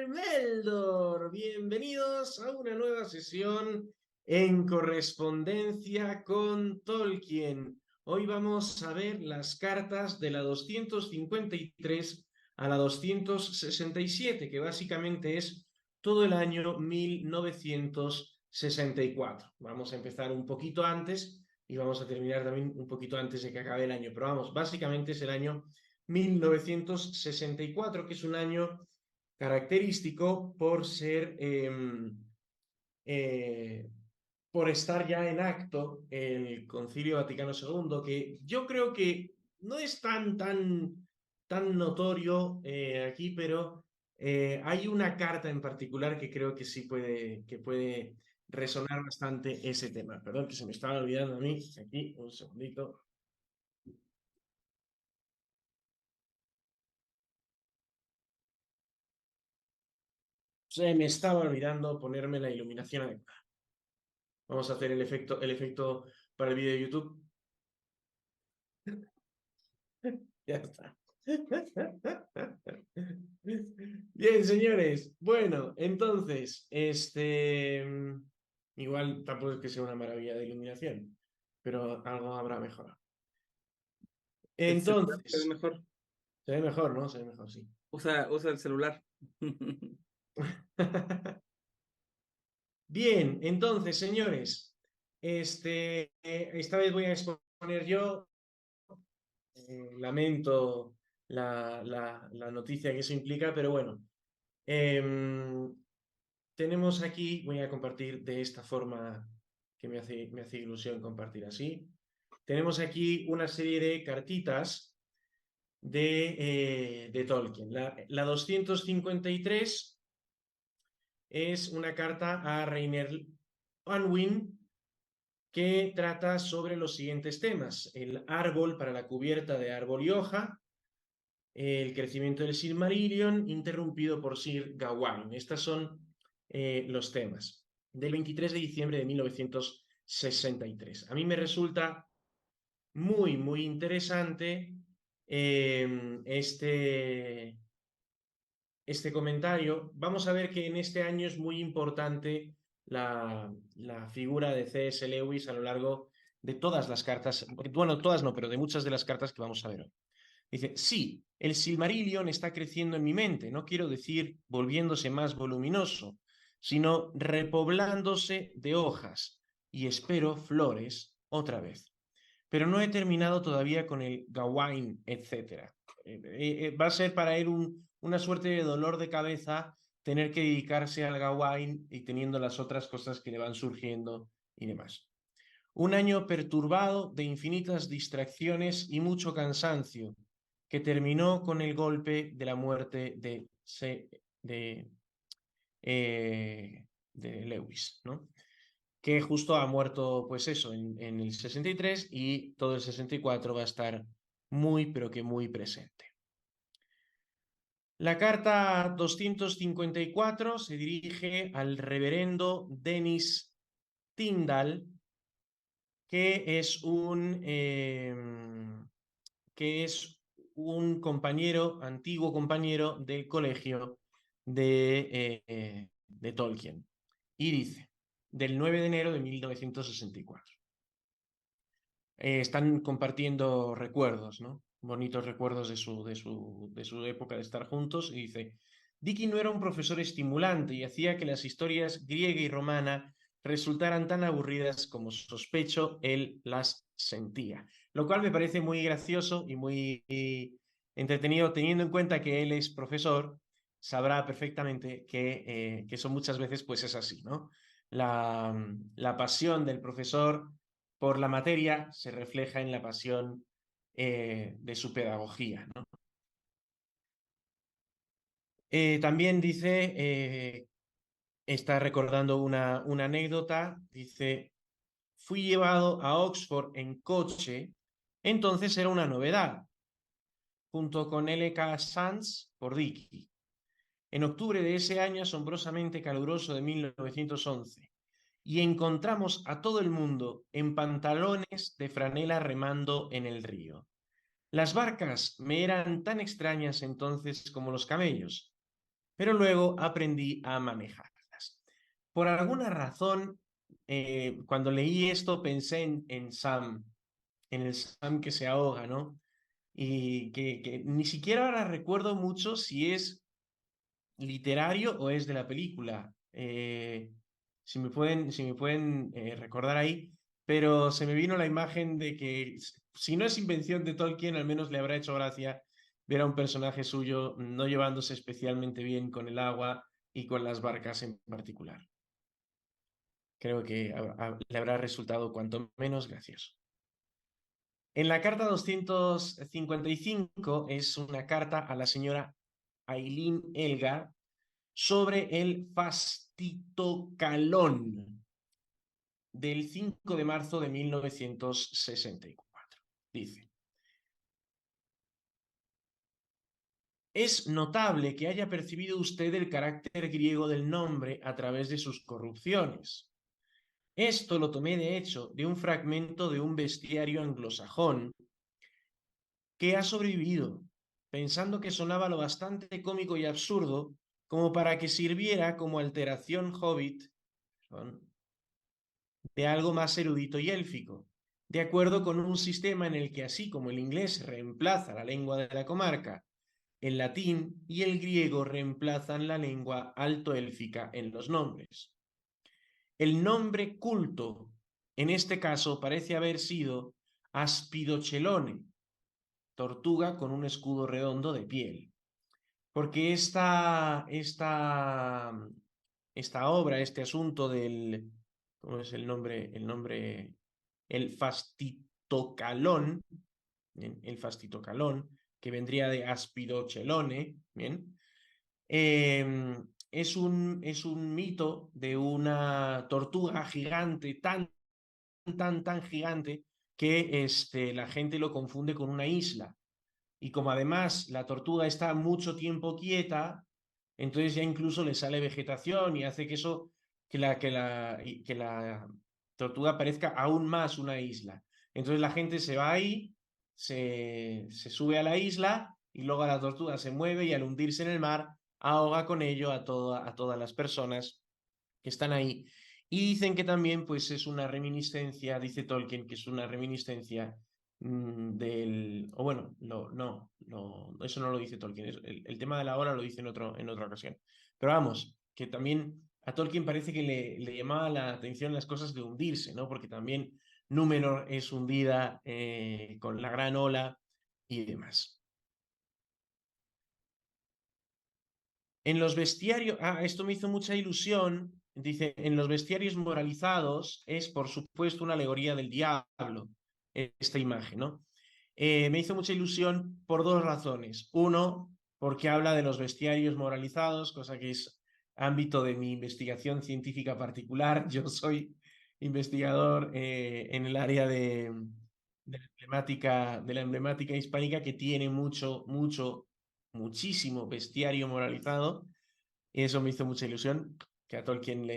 Meldor. Bienvenidos a una nueva sesión en correspondencia con Tolkien. Hoy vamos a ver las cartas de la 253 a la 267, que básicamente es todo el año 1964. Vamos a empezar un poquito antes y vamos a terminar también un poquito antes de que acabe el año. Pero vamos, básicamente es el año 1964, que es un año característico por ser, eh, por estar ya en acto el Concilio Vaticano II, que yo creo que no es tan notorio aquí, pero hay una carta en particular que creo que sí puede resonar bastante ese tema. Perdón, que se me estaba olvidando a mí. Aquí, un segundito. Se me estaba olvidando ponerme la iluminación adecuada. Vamos a hacer el efecto para el vídeo de YouTube. Ya está. Bien, señores. Bueno, entonces, igual tampoco es que sea una maravilla de iluminación, pero algo habrá mejorado. El celular se ve Entonces, mejor. se ve mejor, ¿no? Se ve mejor, sí. Usa el celular. Bien, entonces, señores, esta vez voy a exponer yo. Lamento la noticia que eso implica, pero bueno. Tenemos aquí, voy a compartir de esta forma que me hace ilusión compartir así. Tenemos aquí una serie de cartitas de Tolkien. La 253 es una carta a Reiner Unwin que trata sobre los siguientes temas: el árbol para la cubierta de árbol y hoja, el crecimiento del Silmarillion, interrumpido por Sir Gawain. Estos son los temas del 23 de diciembre de 1963. A mí me resulta muy interesante este comentario. Vamos a ver que en este año es muy importante la figura de C.S. Lewis a lo largo de todas las cartas, bueno, todas no, pero de muchas de las cartas que vamos a ver hoy. Dice, sí, el Silmarillion está creciendo en mi mente, no quiero decir volviéndose más voluminoso, sino repoblándose de hojas y espero flores otra vez. Pero no he terminado todavía con el Gawain, etc. Va a ser para él una suerte de dolor de cabeza tener que dedicarse al Gawain y teniendo las otras cosas que le van surgiendo y demás. Un año perturbado de infinitas distracciones y mucho cansancio, que terminó con el golpe de la muerte de Lewis, ¿no? Que justo ha muerto, pues eso, en el 63 y todo el 64 va a estar muy, pero que muy presente. La carta 254 se dirige al reverendo Dennis Tyndall, que es un compañero, antiguo compañero del colegio de Tolkien. Y dice, del 9 de enero de 1964. Están compartiendo recuerdos, ¿no? Bonitos recuerdos de su época de estar juntos. Y dice, Dicky no era un profesor estimulante y hacía que las historias griega y romana resultaran tan aburridas como sospecho él las sentía. Lo cual me parece muy gracioso y muy entretenido, teniendo en cuenta que él es profesor, sabrá perfectamente que eso muchas veces pues es así, ¿no? La pasión del profesor por la materia se refleja en la pasión de su pedagogía, ¿no? También dice, está recordando una anécdota, dice, fui llevado a Oxford en coche, entonces era una novedad, junto con L.K. Sands por Dickey. En octubre de ese año asombrosamente caluroso de 1911, y encontramos a todo el mundo en pantalones de franela remando en el río. Las barcas me eran tan extrañas entonces como los camellos, pero luego aprendí a manejarlas. Por alguna razón, cuando leí esto pensé en Sam, en el Sam que se ahoga, ¿no? Y que ni siquiera ahora recuerdo mucho si es literario o es de la película. Si me pueden recordar ahí, pero se me vino la imagen de que si no es invención de Tolkien, al menos le habrá hecho gracia ver a un personaje suyo no llevándose especialmente bien con el agua y con las barcas en particular. Creo que le habrá resultado cuanto menos gracioso. En la carta 255 es una carta a la señora Aileen Elgar sobre el fastitocalón del 5 de marzo de 1964. Dice: es notable que haya percibido usted el carácter griego del nombre a través de sus corrupciones. Esto lo tomé de hecho de un fragmento de un bestiario anglosajón que ha sobrevivido, pensando que sonaba lo bastante cómico y absurdo como para que sirviera como alteración hobbit de algo más erudito y élfico, de acuerdo con un sistema en el que, así como el inglés reemplaza la lengua de la comarca, el latín y el griego reemplazan la lengua altoélfica en los nombres. El nombre culto, en este caso, parece haber sido Aspidochelone, tortuga con un escudo redondo de piel. Porque esta obra, este asunto del, ¿cómo es el nombre? El fastitocalón, ¿bien? El fastitocalón, que vendría de aspidochelone, ¿bien? Es un mito de una tortuga gigante, tan gigante, que la gente lo confunde con una isla. Y como además la tortuga está mucho tiempo quieta, entonces ya incluso le sale vegetación y hace que eso, que la tortuga parezca aún más una isla. Entonces la gente se va ahí, se sube a la isla y luego la tortuga se mueve y al hundirse en el mar ahoga con ello a todas las personas que están ahí. Y dicen que también pues es una reminiscencia, dice Tolkien, que es una reminiscencia o bueno, eso no lo dice Tolkien, el tema de la hora lo dice en otra ocasión. Pero vamos, que también a Tolkien parece que le llamaba la atención las cosas de hundirse, ¿no? Porque también Númenor es hundida con la gran ola y demás. En los bestiarios, esto me hizo mucha ilusión, dice, en los bestiarios moralizados es, por supuesto, una alegoría del diablo, esta imagen, ¿no? Me hizo mucha ilusión por dos razones. Uno, porque habla de los bestiarios moralizados, cosa que es ámbito de mi investigación científica particular. Yo soy investigador en el área de la emblemática hispánica, que tiene muchísimo bestiario moralizado, y eso me hizo mucha ilusión que a Tolkien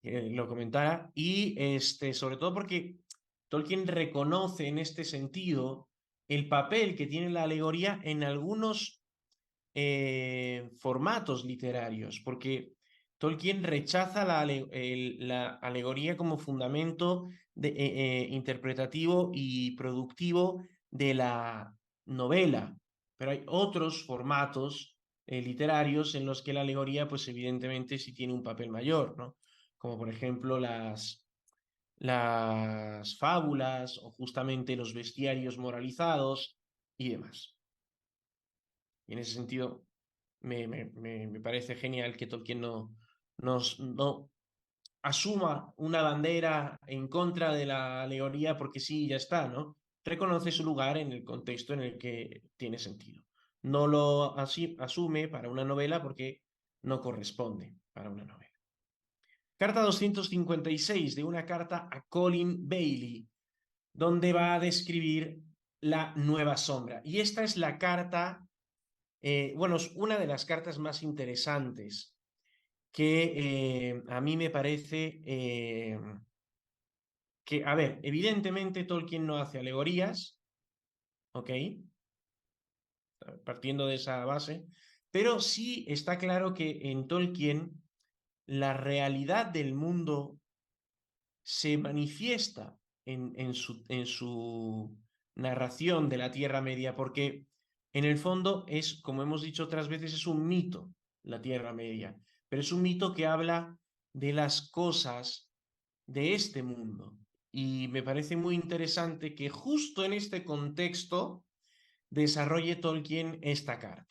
lo comentara, y sobre todo porque Tolkien reconoce en este sentido el papel que tiene la alegoría en algunos formatos literarios, porque Tolkien rechaza la alegoría como fundamento interpretativo y productivo de la novela, pero hay otros formatos literarios en los que la alegoría, pues evidentemente sí tiene un papel mayor, ¿no? Como por ejemplo las fábulas o justamente los bestiarios moralizados y demás. Y en ese sentido, me parece genial que Tolkien no asuma una bandera en contra de la alegoría porque sí, ya está, ¿no? Reconoce su lugar en el contexto en el que tiene sentido. No lo asume para una novela porque no corresponde para una novela. Carta 256 de una carta a Colin Bailey, donde va a describir la nueva sombra. Y esta es la carta, bueno, es una de las cartas más interesantes que a mí me parece que, a ver, evidentemente Tolkien no hace alegorías, ¿ok? Partiendo de esa base, pero sí está claro que en Tolkien la realidad del mundo se manifiesta en su narración de la Tierra Media, porque en el fondo es, como hemos dicho otras veces, es un mito, la Tierra Media, pero es un mito que habla de las cosas de este mundo. Y me parece muy interesante que justo en este contexto desarrolle Tolkien esta carta.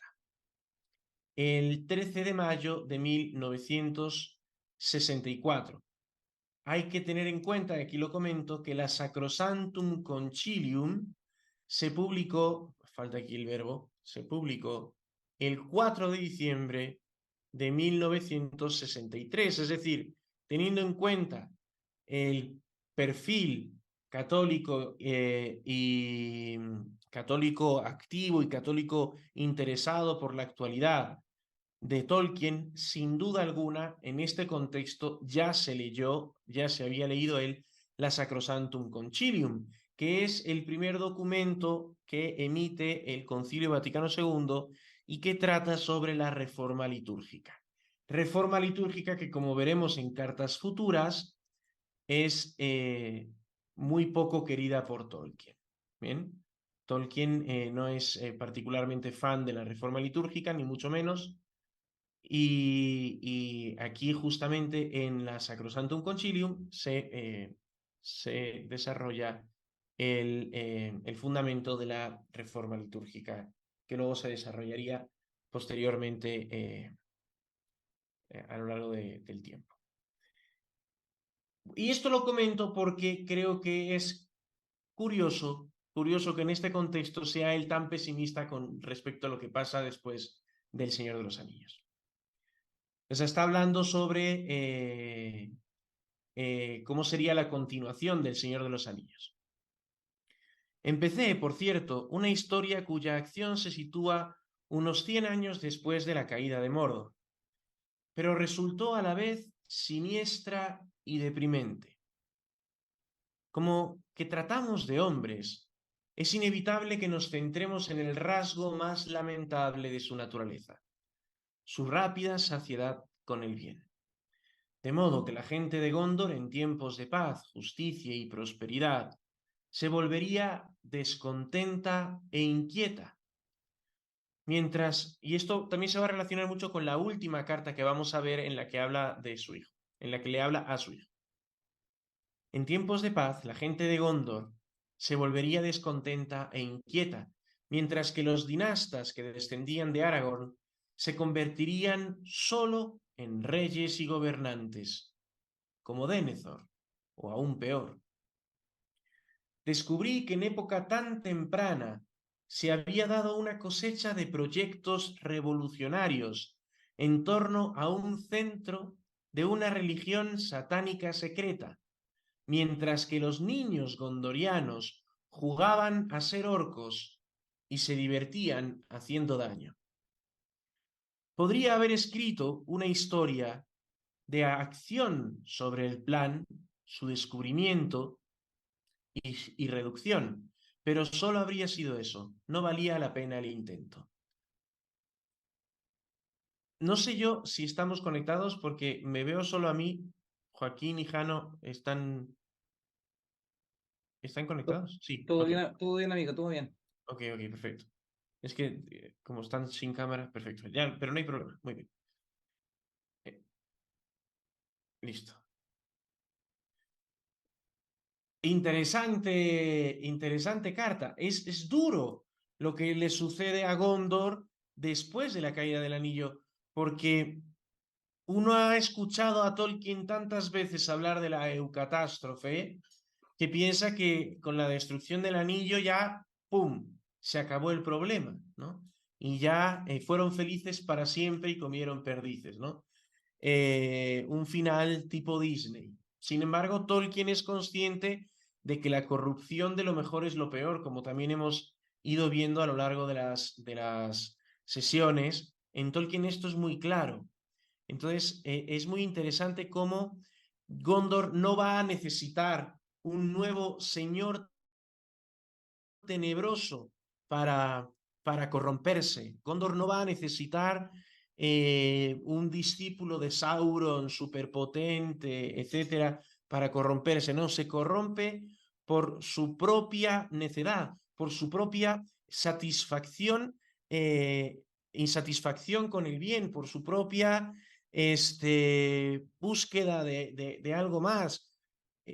El 13 de mayo de 1964. Hay que tener en cuenta, y aquí lo comento, que la Sacrosanctum Concilium se publicó, falta aquí el verbo, se publicó el 4 de diciembre de 1963, es decir, teniendo en cuenta el perfil católico y católico activo y católico interesado por la actualidad de Tolkien, sin duda alguna, en este contexto ya se leyó, ya se había leído él, la Sacrosanctum Concilium, que es el primer documento que emite el Concilio Vaticano II y que trata sobre la reforma litúrgica. Reforma litúrgica que, como veremos en cartas futuras, es muy poco querida por Tolkien. ¿Bien? Tolkien no es particularmente fan de la reforma litúrgica, ni mucho menos, y aquí justamente en la Sacrosanctum Concilium se desarrolla el fundamento de la reforma litúrgica, que luego se desarrollaría posteriormente a lo largo del tiempo. Y esto lo comento porque creo que es curioso que en este contexto sea él tan pesimista con respecto a lo que pasa después del Señor de los Anillos. O sea, está hablando sobre cómo sería la continuación del Señor de los Anillos. Empecé, por cierto, una historia cuya acción se sitúa unos 100 años después de la caída de Mordor, pero resultó a la vez siniestra y deprimente. Como que tratamos de hombres, es inevitable que nos centremos en el rasgo más lamentable de su naturaleza, su rápida saciedad con el bien. De modo que la gente de Gondor en tiempos de paz, justicia y prosperidad se volvería descontenta e inquieta. Mientras, y esto también se va a relacionar mucho con la última carta que vamos a ver en la que habla de su hijo, en la que le habla a su hijo. En tiempos de paz, la gente de Gondor se volvería descontenta e inquieta, mientras que los dinastas que descendían de Aragorn se convertirían solo en reyes y gobernantes, como Denethor, o aún peor. Descubrí que en época tan temprana se había dado una cosecha de proyectos revolucionarios en torno a un centro de una religión satánica secreta, mientras que los niños gondorianos jugaban a ser orcos y se divertían haciendo daño. Podría haber escrito una historia de acción sobre el plan, su descubrimiento y reducción, pero solo habría sido eso, no valía la pena el intento. No sé yo si estamos conectados porque me veo solo a mí, Joaquín y Jano, ¿están conectados? Sí, ok, Todo bien, amigo, todo bien. ok, perfecto. Es que como están sin cámara, perfecto, ya, pero no hay problema, muy bien. Eh, listo. Interesante carta. Es duro lo que le sucede a Gondor después de la caída del anillo, porque uno ha escuchado a Tolkien tantas veces hablar de la eucatástrofe que piensa que con la destrucción del anillo ya, ¡pum!, se acabó el problema, ¿no? Y ya fueron felices para siempre y comieron perdices, ¿no? Un final tipo Disney. Sin embargo, Tolkien es consciente de que la corrupción de lo mejor es lo peor, como también hemos ido viendo a lo largo de las sesiones. En Tolkien esto es muy claro. Entonces, es muy interesante cómo Gondor no va a necesitar un nuevo señor tenebroso para corromperse. Gondor no va a necesitar un discípulo de Sauron superpotente, etcétera, para corromperse. No, se corrompe por su propia necedad, por su propia satisfacción, insatisfacción con el bien, por su propia búsqueda de algo más,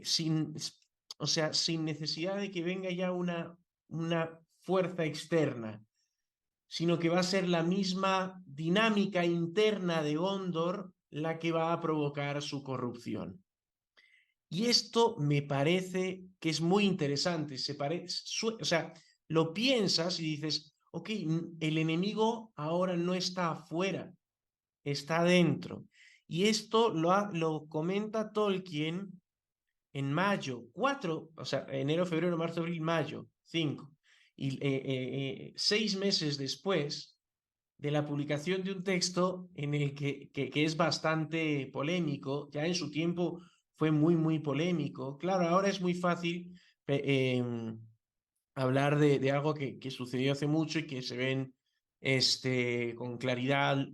sin, o sea, sin necesidad de que venga ya una fuerza externa, sino que va a ser la misma dinámica interna de Gondor la que va a provocar su corrupción. Y esto me parece que es muy interesante. O sea, lo piensas y dices, ok, el enemigo ahora no está afuera, está dentro. Y esto lo comenta Tolkien en mayo, 4, o sea, enero, febrero, marzo, abril, mayo, 5. Y 6 meses después de la publicación de un texto en el que es bastante polémico, ya en su tiempo fue muy, muy polémico. Claro, ahora es muy fácil hablar de algo que sucedió hace mucho y que se ven con claridad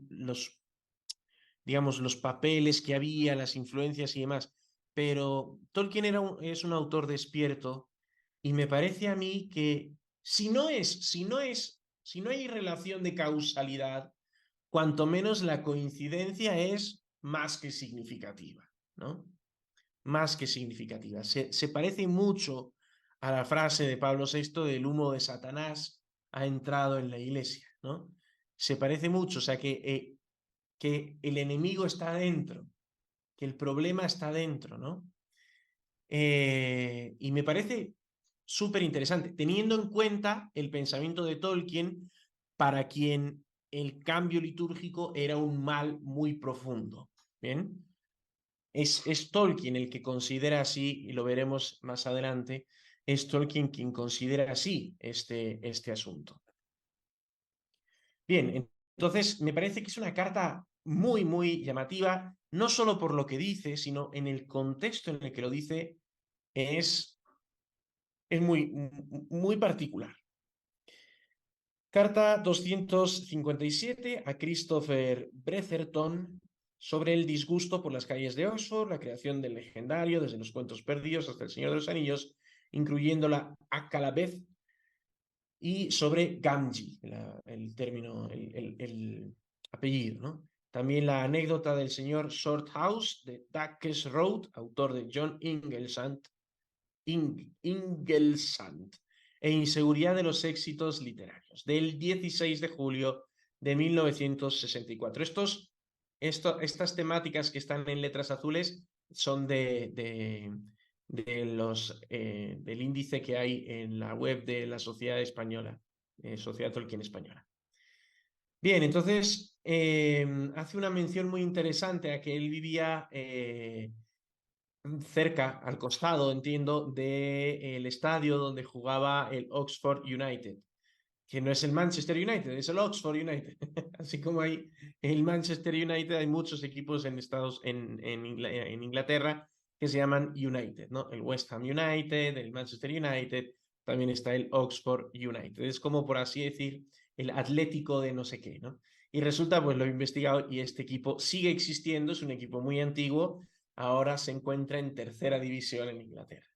digamos, los papeles que había, las influencias y demás. Pero Tolkien es un autor despierto y me parece a mí que si no hay relación de causalidad, cuanto menos la coincidencia es más que significativa, ¿no? Más que significativa. Se parece mucho a la frase de Pablo VI del humo de Satanás ha entrado en la iglesia, ¿no? Se parece mucho, o sea que el enemigo está dentro, que el problema está dentro, ¿no? Y me parece súper interesante, teniendo en cuenta el pensamiento de Tolkien, para quien el cambio litúrgico era un mal muy profundo. ¿Bien? Es Tolkien el que considera así, y lo veremos más adelante, es Tolkien quien considera así este asunto. Bien, entonces me parece que es una carta muy, muy llamativa, no solo por lo que dice, sino en el contexto en el que lo dice, es muy, muy particular. Carta 257 a Christopher Bretherton sobre el disgusto por las calles de Oxford, la creación del legendario, desde los cuentos perdidos hasta el Señor de los Anillos, incluyendo la Akalabeth, y sobre Gamgee, el término, el apellido, ¿no? También la anécdota del señor Shorthouse de Duck's Road, autor de John Inglesant, e inseguridad de los éxitos literarios, del 16 de julio de 1964. Estas temáticas que están en letras azules son del índice que hay en la web de la Sociedad Española, Sociedad Tolkien Española. Bien, entonces hace una mención muy interesante a que él vivía cerca, al costado, entiendo, del estadio donde jugaba el Oxford United, que no es el Manchester United, es el Oxford United. Así como hay el Manchester United, hay muchos equipos en Inglaterra que se llaman United, ¿no? El West Ham United, el Manchester United, también está el Oxford United. Es como, por así decir, el Atlético de no sé qué, ¿no? Y resulta, pues lo he investigado y este equipo sigue existiendo, es un equipo muy antiguo, ahora se encuentra en tercera división en Inglaterra.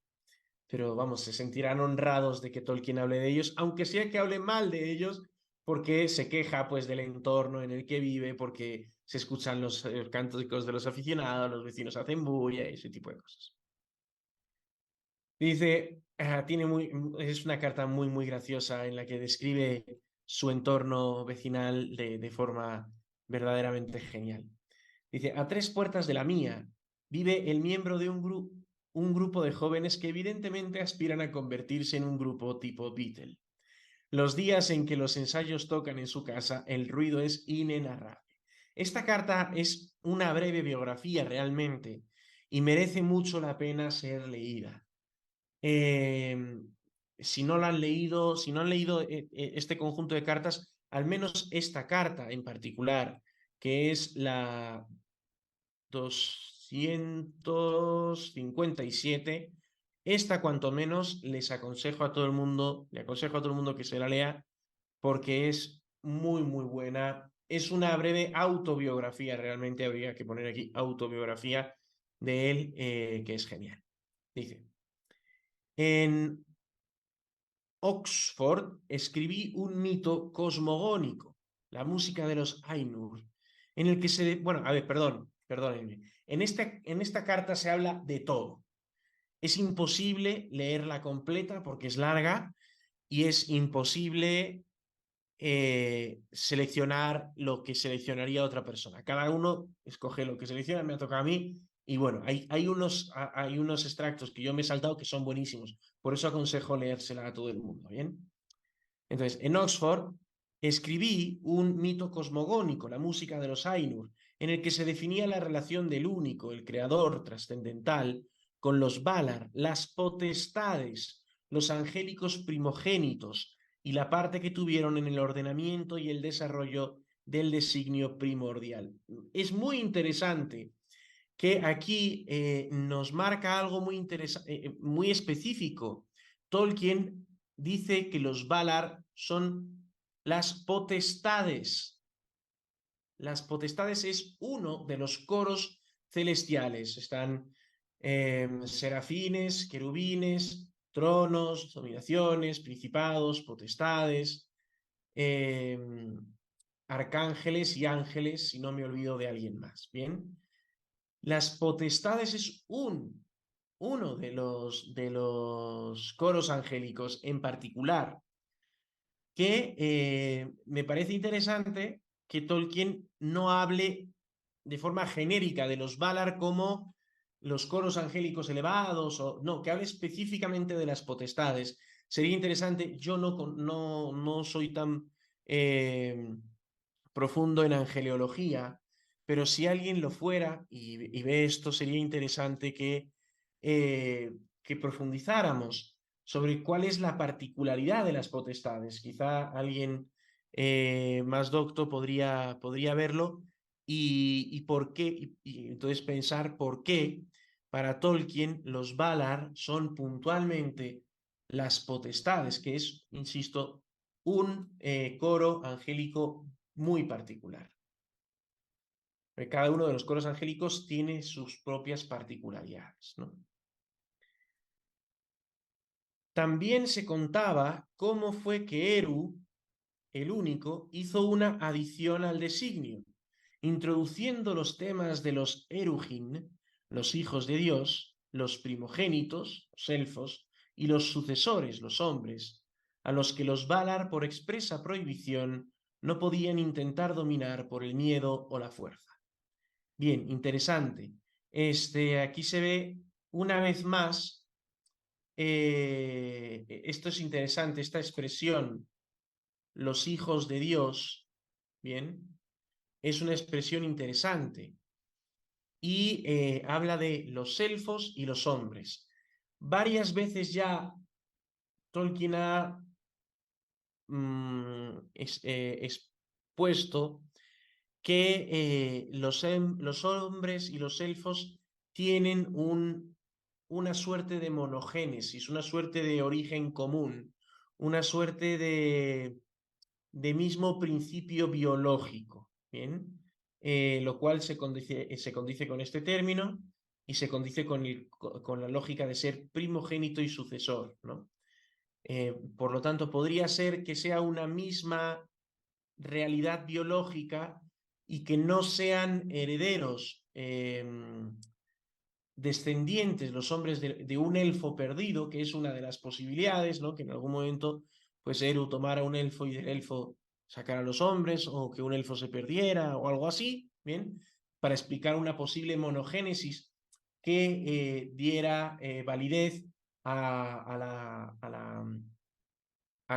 Pero vamos, se sentirán honrados de que Tolkien hable de ellos, aunque sea que hable mal de ellos, porque se queja pues del entorno en el que vive, porque se escuchan los cánticos de los aficionados, los vecinos hacen bulla y ese tipo de cosas. Dice, es una carta muy, muy graciosa en la que describe su entorno vecinal de forma verdaderamente genial. Dice, a 3 puertas de la mía vive el miembro de un grupo de jóvenes que evidentemente aspiran a convertirse en un grupo tipo Beatle. Los días en que los ensayos tocan en su casa, el ruido es inenarrable. Esta carta es una breve biografía realmente y merece mucho la pena ser leída. Si no la han leído, si no han leído este conjunto de cartas, al menos esta carta en particular, que es la 257, esta cuanto menos le aconsejo a todo el mundo que se la lea, porque es muy, muy buena. Es una breve autobiografía, realmente habría que poner aquí autobiografía de él, que es genial. Dice, en Oxford escribí un mito cosmogónico, la música de los Ainur, en el que se... Bueno, a ver, perdónenme. En esta carta se habla de todo. Es imposible leerla completa porque es larga y es imposible seleccionar lo que seleccionaría otra persona. Cada uno escoge lo que selecciona, me ha tocado a mí. Y bueno, hay unos extractos que yo me he saltado que son buenísimos. Por eso aconsejo leérsela a todo el mundo, ¿bien? Entonces, en Oxford escribí un mito cosmogónico, la música de los Ainur, en el que se definía la relación del único, el creador trascendental, con los Valar, las potestades, los angélicos primogénitos y la parte que tuvieron en el ordenamiento y el desarrollo del designio primordial. Es muy interesante que aquí nos marca algo muy específico. Tolkien dice que los Valar son las potestades. Las potestades es uno de los coros celestiales. Están serafines, querubines, tronos, dominaciones, principados, potestades, eh, arcángeles y ángeles, si no me olvido de alguien más. Bien. Las potestades es uno de los coros angélicos en particular, que me parece interesante que Tolkien no hable de forma genérica de los Valar como los coros angélicos elevados, o no, que hable específicamente de las potestades. Sería interesante, yo no soy tan profundo en angeleología, pero si alguien lo fuera y ve esto, sería interesante que profundizáramos sobre cuál es la particularidad de las potestades. Quizá alguien más docto podría verlo y por qué, y entonces pensar por qué para Tolkien los Valar son puntualmente las potestades, que es, insisto, un coro angélico muy particular. Cada uno de los coros angélicos tiene sus propias particularidades, ¿no? También se contaba cómo fue que Eru, el único, hizo una adición al designio, introduciendo los temas de los Eruhin, los hijos de Dios, los primogénitos, los elfos, y los sucesores, los hombres, a los que los Valar, por expresa prohibición, no podían intentar dominar por el miedo o la fuerza. Bien, interesante. Aquí se ve una vez más, esto es interesante, esta expresión, los hijos de Dios, bien, es una expresión interesante y habla de los elfos y los hombres. Varias veces ya Tolkien ha expuesto que los hombres y los elfos tienen una suerte de monogénesis, una suerte de origen común, una suerte de mismo principio biológico, ¿bien? Lo cual se condice con este término y se condice con la lógica de ser primogénito y sucesor, ¿no? Por lo tanto, podría ser que sea una misma realidad biológica y que no sean herederos descendientes los hombres de un elfo perdido, que es una de las posibilidades, ¿no? Que en algún momento pues Eru tomara un elfo y del elfo sacara a los hombres, o que un elfo se perdiera o algo así, ¿bien? Para explicar una posible monogénesis que diera validez a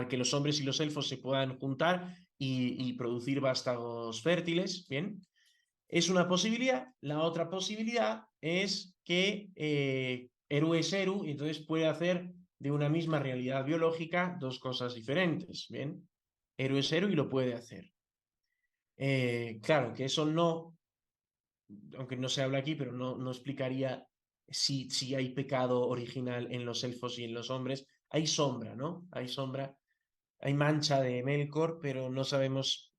que los hombres y los elfos se puedan juntar y producir vástagos fértiles, ¿bien? Es una posibilidad. La otra posibilidad es que Eru es Eru y entonces puede hacer de una misma realidad biológica dos cosas diferentes, ¿bien? Eru es Eru y lo puede hacer. Claro, que eso no, aunque no se habla aquí, pero no explicaría si hay pecado original en los elfos y en los hombres. Hay sombra, ¿no? Hay sombra hay mancha de Melkor, pero no sabemos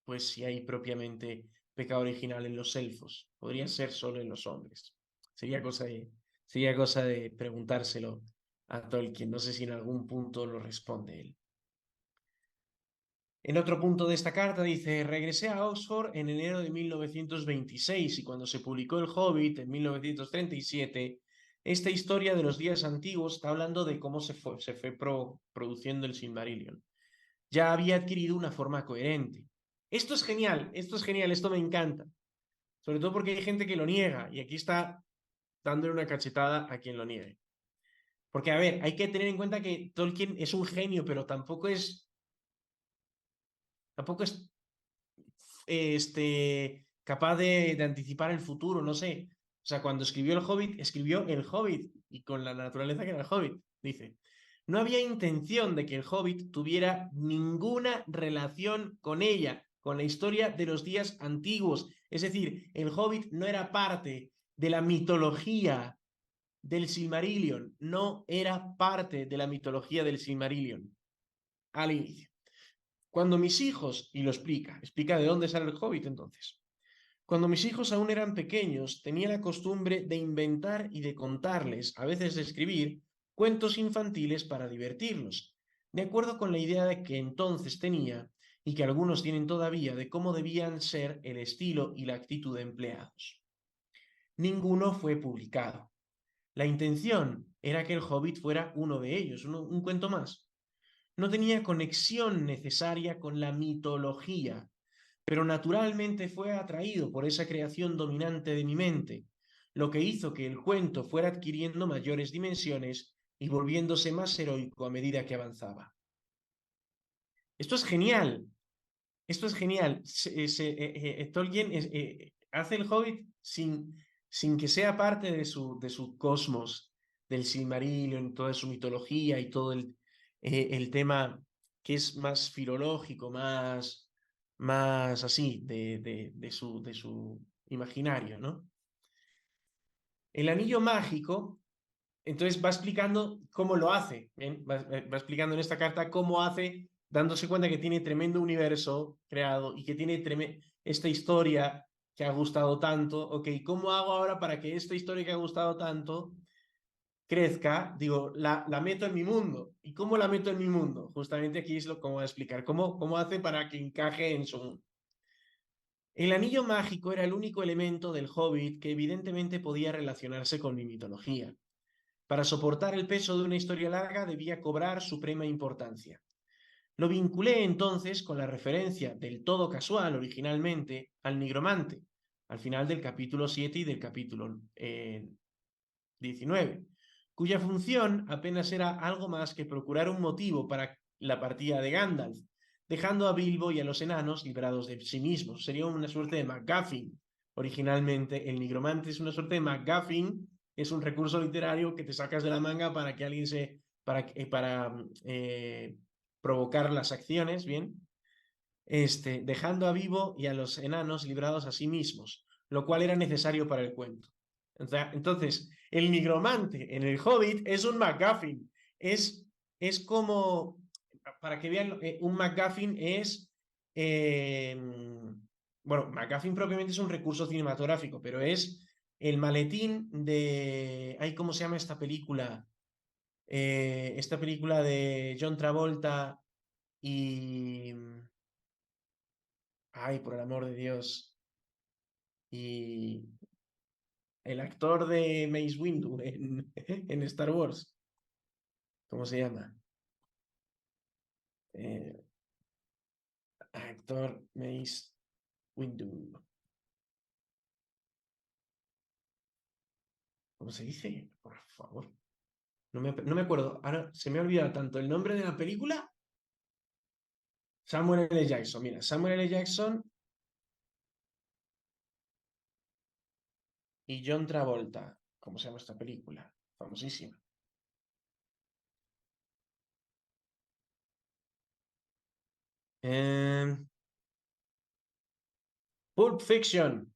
pues si hay propiamente pecado original en los elfos. Podría ser solo en los hombres. Sería cosa de preguntárselo a Tolkien. No sé si en algún punto lo responde él. En otro punto de esta carta dice, regresé a Oxford en enero de 1926 y cuando se publicó El Hobbit en 1937, esta historia de los días antiguos está hablando de cómo se fue produciendo el Silmarillion. Ya había adquirido una forma coherente. Esto es genial, esto me encanta. Sobre todo porque hay gente que lo niega y aquí está dándole una cachetada a quien lo niegue. Porque, a ver, hay que tener en cuenta que Tolkien es un genio, pero tampoco es capaz de anticipar el futuro, no sé. O sea, cuando escribió El Hobbit y con la naturaleza que era el Hobbit, dice. No había intención de que el Hobbit tuviera ninguna relación con ella, con la historia de los días antiguos. Es decir, el Hobbit no era parte de la mitología del Silmarillion, no era parte de la mitología del Silmarillion al inicio. Cuando mis hijos, y lo explica de dónde sale el Hobbit entonces. Cuando mis hijos aún eran pequeños, tenía la costumbre de inventar y de contarles, a veces de escribir, cuentos infantiles para divertirlos, de acuerdo con la idea de que entonces tenía, y que algunos tienen todavía, de cómo debían ser el estilo y la actitud empleados. Ninguno fue publicado. La intención era que el Hobbit fuera uno de ellos, un cuento más. No tenía conexión necesaria con la mitología, pero naturalmente fue atraído por esa creación dominante de mi mente, lo que hizo que el cuento fuera adquiriendo mayores dimensiones y volviéndose más heroico a medida que avanzaba. Esto es genial, esto es genial. Tolkien hace el Hobbit sin que sea parte de su cosmos, del Silmarillion, toda su mitología y todo el tema que es más filológico, más así, de su imaginario, ¿no? El anillo mágico, entonces va explicando cómo lo hace, ¿bien? Va explicando en esta carta cómo hace, dándose cuenta que tiene tremendo universo creado y que tiene esta historia que ha gustado tanto. Ok, ¿cómo hago ahora para que esta historia que ha gustado tanto crezca? Digo, la meto en mi mundo. ¿Y cómo la meto en mi mundo? Justamente aquí es lo que voy a explicar. ¿Cómo hace para que encaje en su mundo? El anillo mágico era el único elemento del Hobbit que evidentemente podía relacionarse con mi mitología. Para soportar el peso de una historia larga debía cobrar suprema importancia. Lo vinculé entonces con la referencia del todo casual originalmente al nigromante, al final del capítulo 7 y del capítulo 19, cuya función apenas era algo más que procurar un motivo para la partida de Gandalf, dejando a Bilbo y a los enanos librados de sí mismos. Sería una suerte de MacGuffin. Originalmente, el nigromante es una suerte de MacGuffin, es un recurso literario que te sacas de la manga para que alguien para provocar las acciones, ¿bien? Dejando a Bilbo y a los enanos librados a sí mismos, lo cual era necesario para el cuento. Entonces, el nigromante en el Hobbit es un MacGuffin. Es como, para que vean, un MacGuffin es, bueno, MacGuffin propiamente es un recurso cinematográfico, pero es el maletín de, ay, ¿cómo se llama esta película? Esta película de John Travolta y, ay, por el amor de Dios, y el actor de Mace Windu en Star Wars. ¿Cómo se llama? Eh, actor Mace Windu. ¿Cómo se dice? Por favor. No me acuerdo. Ahora se me ha olvidado tanto el nombre de la película. Samuel L. Jackson. Mira, Samuel L. Jackson y John Travolta. ¿Cómo se llama esta película? Famosísima. Eh, Pulp Fiction.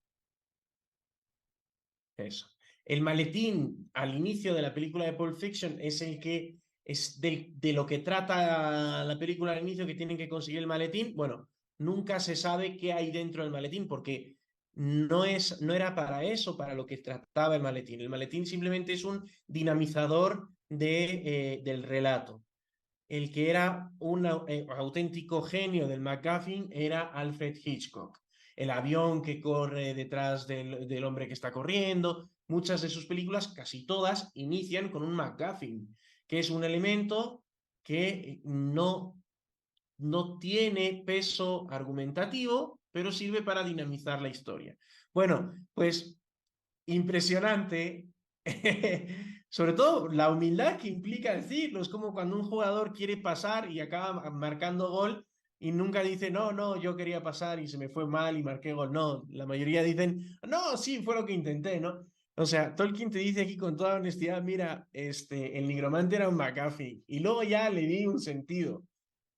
Eso. El maletín al inicio de la película de Pulp Fiction es el que de lo que trata la película al inicio, que tienen que conseguir el maletín. Bueno, nunca se sabe qué hay dentro del maletín, porque no era para eso para lo que trataba el maletín. El maletín simplemente es un dinamizador del relato. El que era un auténtico genio del MacGuffin era Alfred Hitchcock. El avión que corre detrás del hombre que está corriendo. Muchas de sus películas, casi todas, inician con un MacGuffin, que es un elemento que no tiene peso argumentativo, pero sirve para dinamizar la historia. Bueno, pues impresionante. Sobre todo la humildad que implica decirlo. Es como cuando un jugador quiere pasar y acaba marcando gol y nunca dice, no, no, yo quería pasar y se me fue mal y marqué gol. No, la mayoría dicen, no, sí, fue lo que intenté, ¿no? O sea, Tolkien te dice aquí con toda honestidad, mira, el nigromante era un McAfee y luego ya le di un sentido,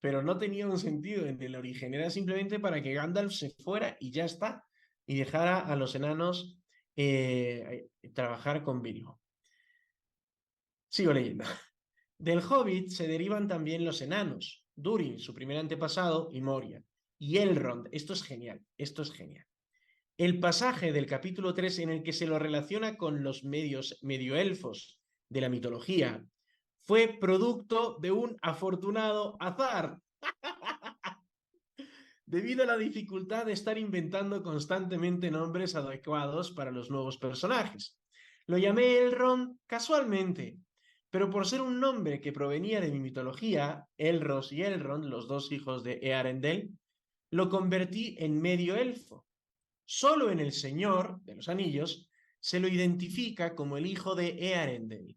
pero no tenía un sentido en el origen, era simplemente para que Gandalf se fuera y ya está, y dejara a los enanos trabajar con Bilbo. Sigo leyendo. Del Hobbit se derivan también los enanos, Durin, su primer antepasado, y Moria. Y Elrond, esto es genial, esto es genial. El pasaje del capítulo 3 en el que se lo relaciona con los medioelfos de la mitología fue producto de un afortunado azar. Debido a la dificultad de estar inventando constantemente nombres adecuados para los nuevos personajes. Lo llamé Elrond casualmente, pero por ser un nombre que provenía de mi mitología, Elros y Elrond, los dos hijos de Earendel, lo convertí en medio elfo. Solo en El Señor de los Anillos se lo identifica como el hijo de Earendel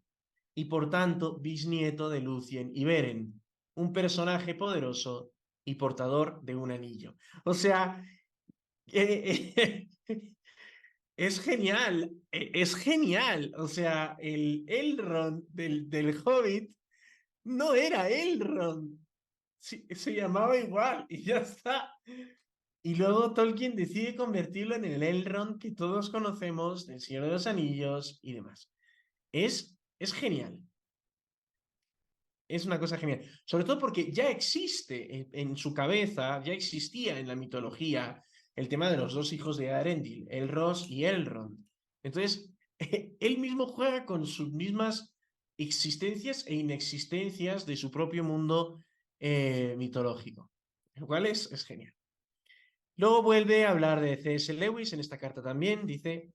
y por tanto bisnieto de Lúthien y Beren, un personaje poderoso y portador de un anillo. O sea, es genial, es genial. O sea, el Elrond del Hobbit no era Elrond, se llamaba igual y ya está. Y luego Tolkien decide convertirlo en el Elrond que todos conocemos del Señor de los Anillos y demás. Es genial. Es una cosa genial. Sobre todo porque ya existe en su cabeza, ya existía en la mitología el tema de los dos hijos de Arendil, Elros y Elrond. Entonces, él mismo juega con sus mismas existencias e inexistencias de su propio mundo mitológico, lo cual es genial. Luego vuelve a hablar de C.S. Lewis en esta carta también. Dice,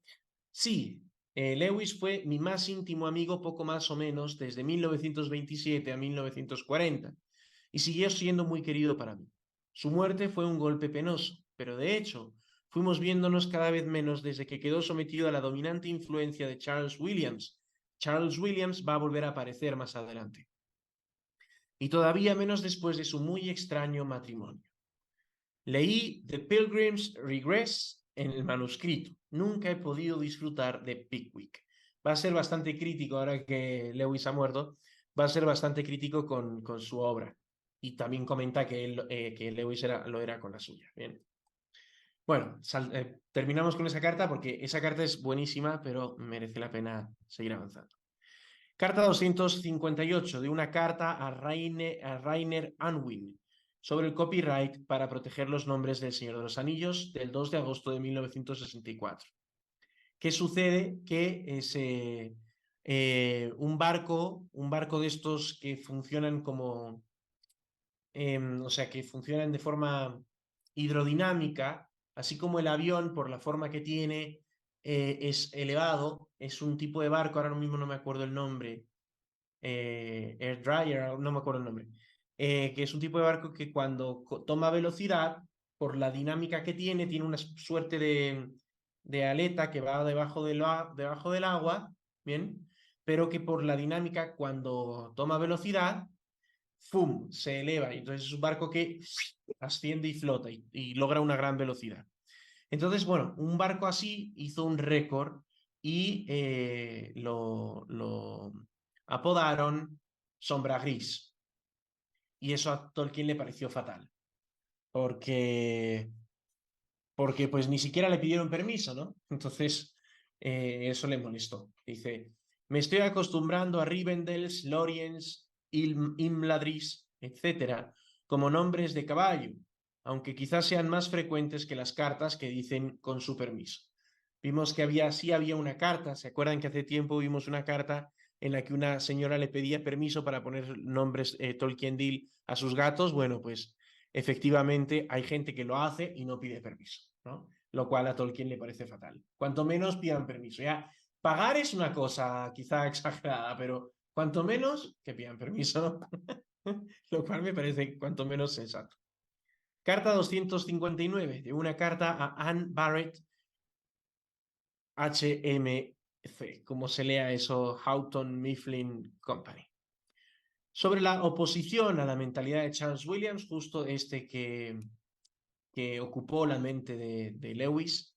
sí, Lewis fue mi más íntimo amigo poco más o menos desde 1927 a 1940 y siguió siendo muy querido para mí. Su muerte fue un golpe penoso, pero de hecho fuimos viéndonos cada vez menos desde que quedó sometido a la dominante influencia de Charles Williams. Charles Williams va a volver a aparecer más adelante. Y todavía menos después de su muy extraño matrimonio. Leí The Pilgrim's Regress en el manuscrito. Nunca he podido disfrutar de Pickwick. Va a ser bastante crítico ahora que Lewis ha muerto. Va a ser bastante crítico con su obra. Y también comenta que Lewis lo era con la suya. Bien. Bueno, terminamos con esa carta porque esa carta es buenísima, pero merece la pena seguir avanzando. Carta 258 de una carta a Rainer Unwin sobre el copyright para proteger los nombres del Señor de los Anillos del 2 de agosto de 1964. ¿Qué sucede? Que es un barco de estos que funcionan como, o sea, que funcionan de forma hidrodinámica, así como el avión, por la forma que tiene, es elevado, es un tipo de barco, ahora mismo no me acuerdo el nombre, Air Dryer, no me acuerdo el nombre, que es un tipo de barco que cuando toma velocidad, por la dinámica que tiene una suerte de aleta que va debajo del agua, ¿bien? Pero que por la dinámica cuando toma velocidad, ¡fum!, se eleva. Y entonces es un barco que asciende y flota y logra una gran velocidad. Entonces, bueno, un barco así hizo un récord y lo apodaron Sombra Gris. Y eso a Tolkien le pareció fatal, porque pues ni siquiera le pidieron permiso, ¿no? Entonces, eso le molestó. Dice, me estoy acostumbrando a Rivendels, Loriens Imladris, etc., como nombres de caballo, aunque quizás sean más frecuentes que las cartas que dicen con su permiso. Vimos que sí había una carta, ¿se acuerdan que hace tiempo vimos una carta en la que una señora le pedía permiso para poner nombres Tolkiendil a sus gatos? Bueno, pues efectivamente hay gente que lo hace y no pide permiso, ¿no? Lo cual a Tolkien le parece fatal. Cuanto menos pidan permiso. Ya, pagar es una cosa quizá exagerada, pero cuanto menos que pidan permiso, lo cual me parece cuanto menos sensato. Carta 259, de una carta a Anne Barrett, HMC, como se lea eso, Houghton Mifflin Company. Sobre la oposición a la mentalidad de Charles Williams, justo que ocupó la mente de Lewis,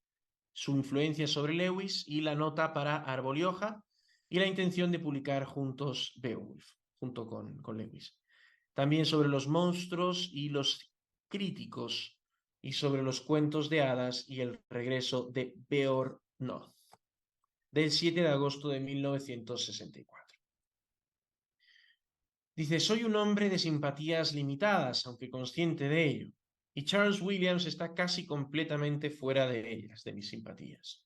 su influencia sobre Lewis y la nota para Árbol y Hoja, y la intención de publicar juntos Beowulf, junto con Lewis. También sobre los monstruos y los críticos, y sobre los cuentos de hadas y el regreso de Beornoth, del 7 de agosto de 1964. Dice, soy un hombre de simpatías limitadas, aunque consciente de ello, y Charles Williams está casi completamente fuera de ellas, de mis simpatías.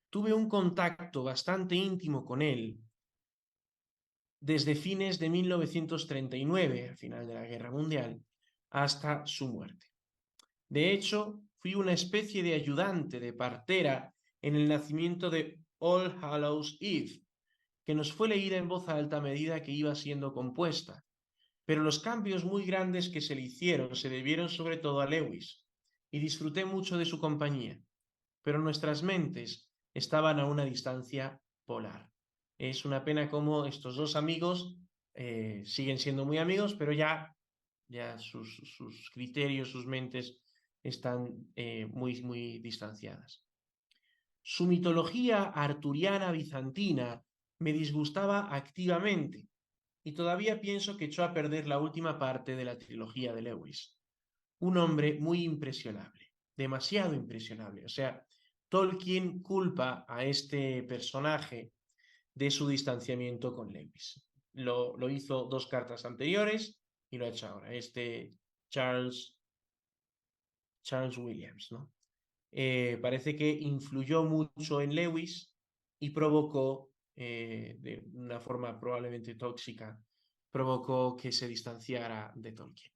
Tuve un contacto bastante íntimo con él desde fines de 1939, al final de la Guerra Mundial, hasta su muerte. De hecho, fui una especie de ayudante, de partera, en el nacimiento de All Hallows Eve, que nos fue leída en voz alta a medida que iba siendo compuesta, pero los cambios muy grandes que se le hicieron se debieron sobre todo a Lewis, y disfruté mucho de su compañía, pero nuestras mentes estaban a una distancia polar. Es una pena cómo estos dos amigos siguen siendo muy amigos, pero ya sus criterios, sus mentes están muy distanciadas. Su mitología arturiana bizantina me disgustaba activamente y todavía pienso que echó a perder la última parte de la trilogía de Lewis. Un hombre muy impresionable, demasiado impresionable. O sea, Tolkien culpa a este personaje de su distanciamiento con Lewis. Lo hizo 2 cartas anteriores y lo ha hecho ahora. Charles Williams, ¿no? Parece que influyó mucho en Lewis y provocó, de una forma probablemente tóxica, provocó que se distanciara de Tolkien.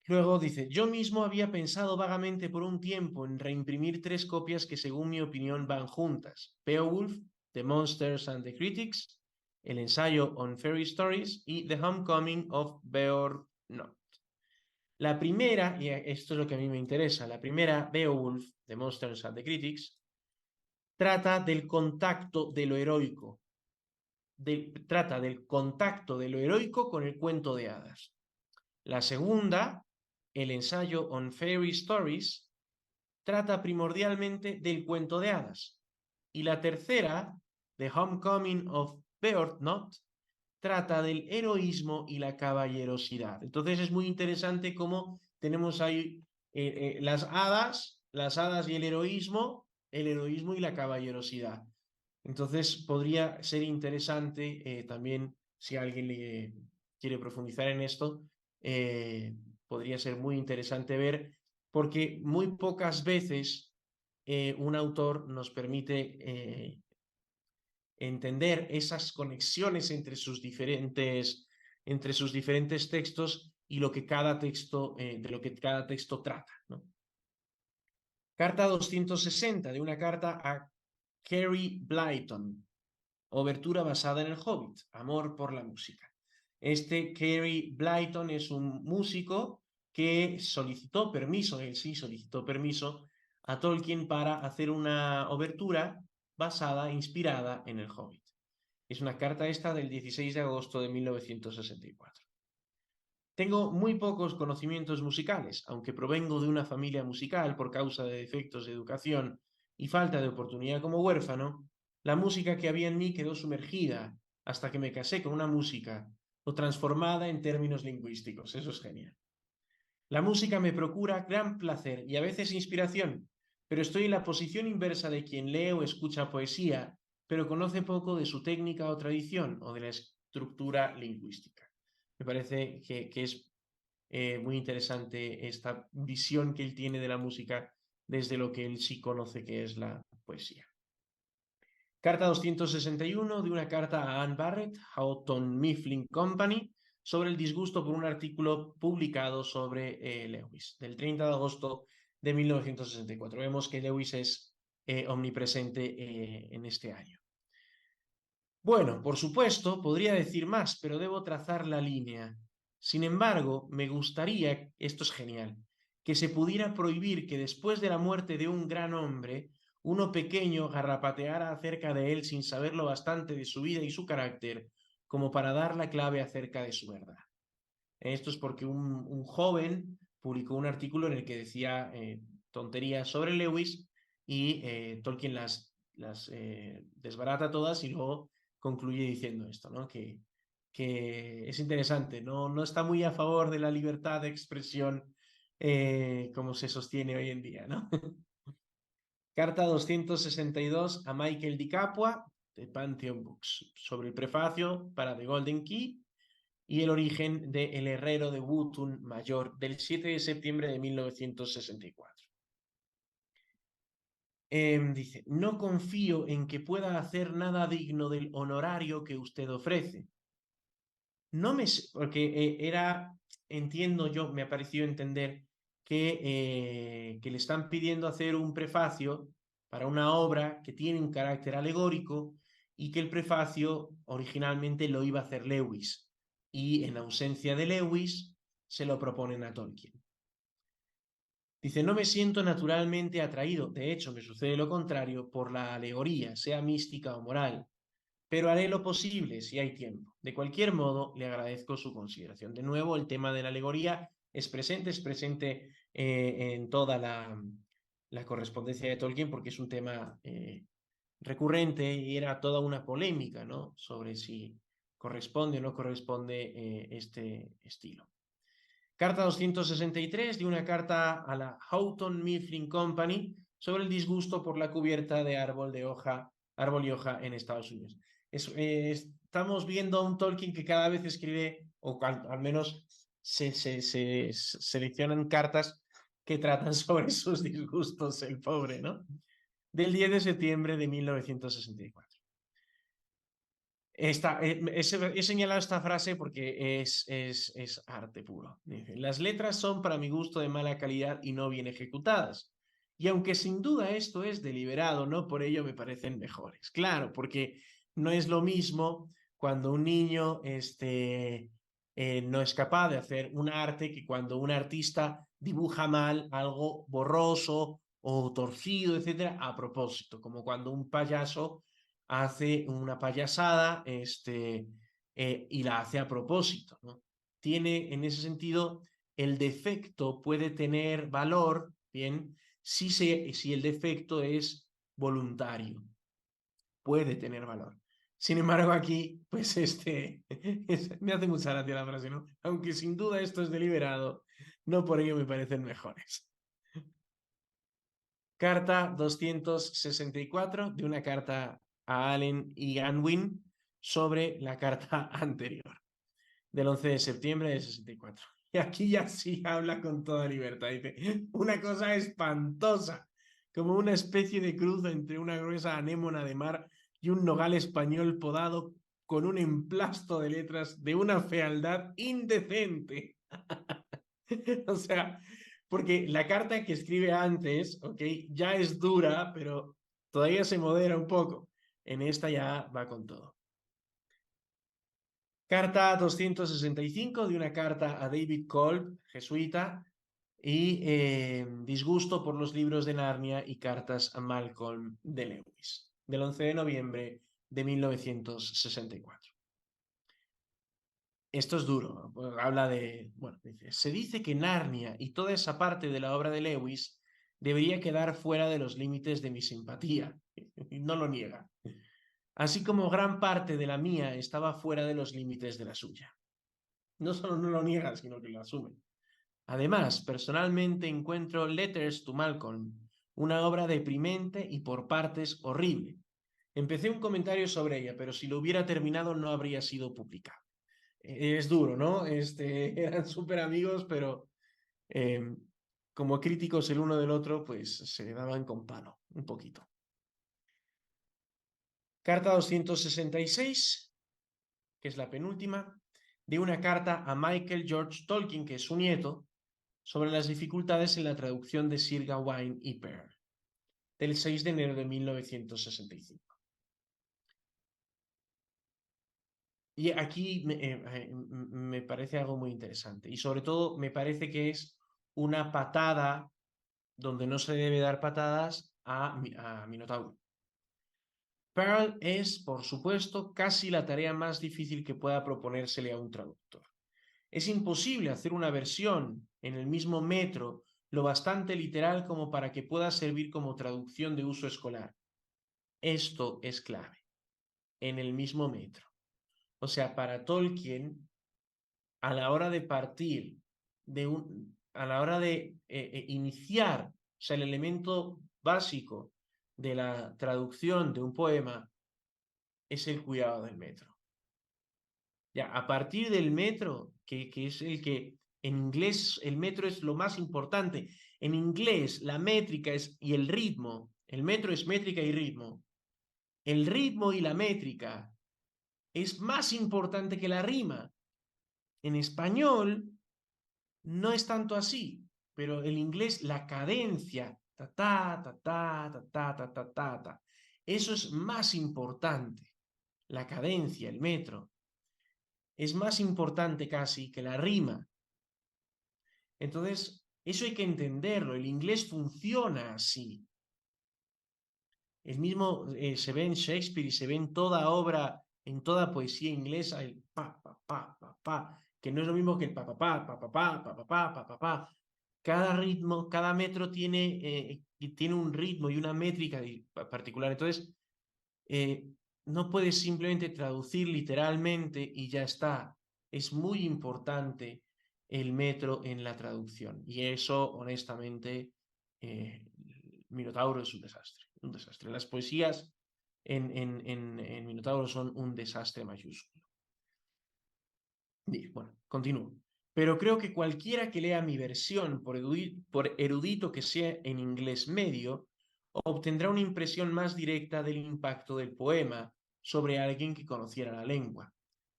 Luego dice, yo mismo había pensado vagamente por un tiempo en reimprimir 3 copias que según mi opinión van juntas. Beowulf, The Monsters and the Critics, el ensayo on Fairy Stories y The Homecoming of Beornoth. La primera, y esto es lo que a mí me interesa, la primera, Beowulf, The Monsters and the Critics, trata del contacto de lo heroico. Trata del contacto de lo heroico con el cuento de hadas. La segunda, el ensayo on Fairy Stories, trata primordialmente del cuento de hadas. Y la tercera, The Homecoming of Beornoth, trata del heroísmo y la caballerosidad. Entonces es muy interesante cómo tenemos ahí las hadas y el heroísmo y la caballerosidad. Entonces podría ser interesante también, si alguien quiere profundizar en esto, podría ser muy interesante ver, porque muy pocas veces un autor nos permite entender esas conexiones entre sus diferentes textos y lo que cada texto, de lo que cada texto trata, ¿no? Carta 260, de una carta a Carrie Blyton, obertura basada en el Hobbit, amor por la música. Carrie Blyton es un músico que solicitó permiso, él sí solicitó permiso a Tolkien para hacer una obertura inspirada en el Hobbit. Es una carta esta del 16 de agosto de 1964. Tengo muy pocos conocimientos musicales, aunque provengo de una familia musical por causa de defectos de educación y falta de oportunidad como huérfano. La música que había en mí quedó sumergida hasta que me casé con una música o transformada en términos lingüísticos. Eso es genial. La música me procura gran placer y a veces inspiración, pero estoy en la posición inversa de quien lee o escucha poesía, pero conoce poco de su técnica o tradición o de la estructura lingüística. Me parece que es muy interesante esta visión que él tiene de la música desde lo que él sí conoce que es la poesía. Carta 261 de una carta a Anne Barrett, Houghton Mifflin Company, sobre el disgusto por un artículo publicado sobre Lewis, del 30 de agosto de 1964. Vemos que Lewis es omnipresente en este año. Bueno, por supuesto, podría decir más, pero debo trazar la línea. Sin embargo, me gustaría, esto es genial, que se pudiera prohibir que después de la muerte de un gran hombre, uno pequeño garrapateara acerca de él sin saberlo bastante de su vida y su carácter, como para dar la clave acerca de su verdad. Esto es porque un joven publicó un artículo en el que decía tonterías sobre Lewis y Tolkien las desbarata todas y luego concluye diciendo esto, ¿no? Que es interesante, no está muy a favor de la libertad de expresión como se sostiene hoy en día, ¿no? Carta 262 a Michael Di Capua, de Pantheon Books, sobre el prefacio para The Golden Key y el origen de El Herrero de Wootton Mayor, del 7 de septiembre de 1964. Dice, no confío en que pueda hacer nada digno del honorario que usted ofrece. No me... porque entiendo yo, me ha parecido entender que le están pidiendo hacer un prefacio para una obra que tiene un carácter alegórico y que el prefacio originalmente lo iba a hacer Lewis. Y en ausencia de Lewis, se lo proponen a Tolkien. Dice, no me siento naturalmente atraído, de hecho me sucede lo contrario, por la alegoría, sea mística o moral, pero haré lo posible si hay tiempo. De cualquier modo, le agradezco su consideración. De nuevo, el tema de la alegoría es presente en toda la correspondencia de Tolkien porque es un tema recurrente y era toda una polémica, ¿no? Sobre si corresponde o no corresponde este estilo. Carta 263 de una carta a la Houghton Mifflin Company sobre el disgusto por la cubierta de árbol y hoja en Estados Unidos. Estamos viendo a un Tolkien que cada vez escribe, o al menos se seleccionan cartas que tratan sobre sus disgustos, el pobre, ¿no? Del 10 de septiembre de 1964. He señalado esta frase porque es arte puro. Dice, las letras son para mi gusto de mala calidad y no bien ejecutadas. Y aunque sin duda esto es deliberado, no por ello me parecen mejores. Claro, porque no es lo mismo cuando un niño no es capaz de hacer un arte que cuando un artista dibuja mal algo borroso o torcido, etcétera, a propósito, como cuando un payaso hace una payasada y la hace a propósito, ¿no? Tiene, en ese sentido, el defecto puede tener valor, ¿bien? Si el defecto es voluntario, puede tener valor. Sin embargo, aquí, pues me hace mucha gracia la frase, ¿no? Aunque sin duda esto es deliberado, no por ello me parecen mejores. Carta 264 de una carta a Allen y Unwin sobre la carta anterior, del 11 de septiembre de 64. Y aquí ya sí habla con toda libertad. Dice, una cosa espantosa, como una especie de cruz entre una gruesa anémona de mar y un nogal español podado con un emplasto de letras de una fealdad indecente. O sea, porque la carta que escribe antes, ok, ya es dura, pero todavía se modera un poco. En esta ya va con todo. Carta 265 de una carta a David Kolb, jesuita, y disgusto por los libros de Narnia y cartas a Malcolm de Lewis, del 11 de noviembre de 1964. Esto es duro, ¿no? Habla de, bueno, dice, se dice que Narnia y toda esa parte de la obra de Lewis debería quedar fuera de los límites de mi simpatía, y no lo niega, así como gran parte de la mía estaba fuera de los límites de la suya. No solo no lo niega, sino que lo asume. Además, personalmente encuentro Letters to Malcolm una obra deprimente y por partes horrible. Empecé un comentario sobre ella, pero si lo hubiera terminado no habría sido publicado. Es duro, ¿no? Eran súper amigos, pero como críticos el uno del otro, pues se daban con palo, un poquito. Carta 266, que es la penúltima, de una carta a Michael George Tolkien, que es su nieto, sobre las dificultades en la traducción de Sir Gawain y Pearl, del 6 de enero de 1965. Y aquí me parece algo muy interesante. Y sobre todo me parece que es una patada donde no se debe dar patadas a Minotauro. Pearl es, por supuesto, casi la tarea más difícil que pueda proponérsele a un traductor. Es imposible hacer una versión en el mismo metro lo bastante literal como para que pueda servir como traducción de uso escolar. Esto es clave, en el mismo metro. O sea, para Tolkien, a la hora de partir, a la hora de iniciar, o sea, el elemento básico de la traducción de un poema es el cuidado del metro. Ya, a partir del metro, que es el que en inglés el metro es lo más importante. En inglés la métrica y el ritmo. El metro es métrica y ritmo. El ritmo y la métrica es más importante que la rima. En español no es tanto así, pero en inglés la cadencia, ta ta ta ta ta ta ta ta ta ta, eso es más importante. La cadencia, el metro, es más importante casi que la rima. Entonces, eso hay que entenderlo. El inglés funciona así. El mismo se ve en Shakespeare y se ve en toda obra, en toda poesía inglesa, el pa, pa, pa, pa, pa, que no es lo mismo que el pa, pa, pa, pa, pa, pa, pa, pa, pa, pa, pa, pa. Cada ritmo, cada metro tiene un ritmo y una métrica particular. Entonces, no puedes simplemente traducir literalmente y ya está. Es muy importante el metro en la traducción. Y eso, honestamente, Minotauro es un desastre. Un desastre. Las poesías en Minotauro son un desastre mayúsculo. Y, bueno, continúo. Pero creo que cualquiera que lea mi versión, por erudito que sea en inglés medio, obtendrá una impresión más directa del impacto del poema sobre alguien que conociera la lengua,